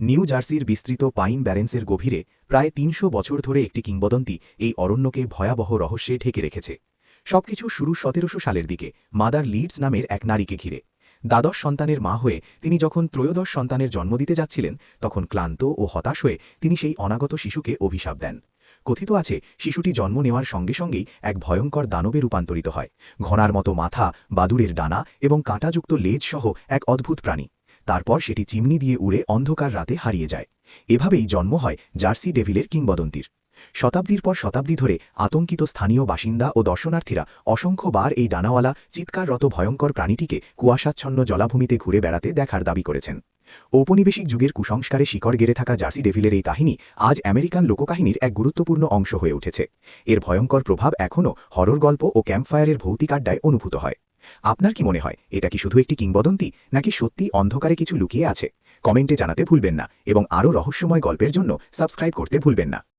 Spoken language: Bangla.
নিউ জার্সির বিস্তৃত পাইন ব্যারেন্সের গভীরে প্রায় ৩০০ বছর ধরে একটি কিংবদন্তি এই অরণ্যকে ভয়াবহ রহস্যে ঢেকে রেখেছে। সবকিছু শুরু ১৭০০ সালের দিকে মাদার লিডস নামের এক নারীকে ঘিরে। দ্বাদশ সন্তানের মা হয়ে তিনি যখন ত্রয়োদশ সন্তানের জন্ম দিতে যাচ্ছিলেন, তখন ক্লান্ত ও হতাশ হয়ে তিনি সেই অনাগত শিশুকে অভিশাপ দেন। কথিত আছে, শিশুটি জন্ম নেওয়ার সঙ্গে সঙ্গেই এক ভয়ঙ্কর দানবে রূপান্তরিত হয়। ঘোড়ার মতো মাথা, বাদুড়ের ডানা এবং কাঁটাযুক্ত লেজ সহ এক অদ্ভুত প্রাণী। তারপর সেটি চিমনি দিয়ে উড়ে অন্ধকার রাতে হারিয়ে যায়। এভাবেই জন্ম হয় জার্সি ডেভিলের কিংবদন্তির। শতাব্দীর পর শতাব্দী ধরে আতঙ্কিত স্থানীয় বাসিন্দা ও দর্শনার্থীরা অসংখ্যবার এই ডানাওয়ালা চিৎকাররত ভয়ঙ্কর প্রাণীটিকে কুয়াশাচ্ছন্ন জলাভূমিতে ঘুরে বেড়াতে দেখার দাবি করেছেন। ঔপনিবেশিক যুগের কুসংস্কারে শিকড় গেড়ে থাকা জার্সি ডেভিলের এই কাহিনী আজ আমেরিকান লোককাহিনীর এক গুরুত্বপূর্ণ অংশ হয়ে উঠেছে। এর ভয়ঙ্কর প্রভাব এখনও হরর গল্প ও ক্যাম্পফায়ারের ভৌতিক আড্ডায় অনুভূত হয়। আপনার কি মনে হয়, এটা কি শুধু একটি কিংবদন্তি, নাকি সত্যি অন্ধকারে কিছু লুকিয়ে আছে? কমেন্টে জানাতে ভুলবেন না এবং আরও রহস্যময় গল্পের জন্য সাবস্ক্রাইব করতে ভুলবেন না।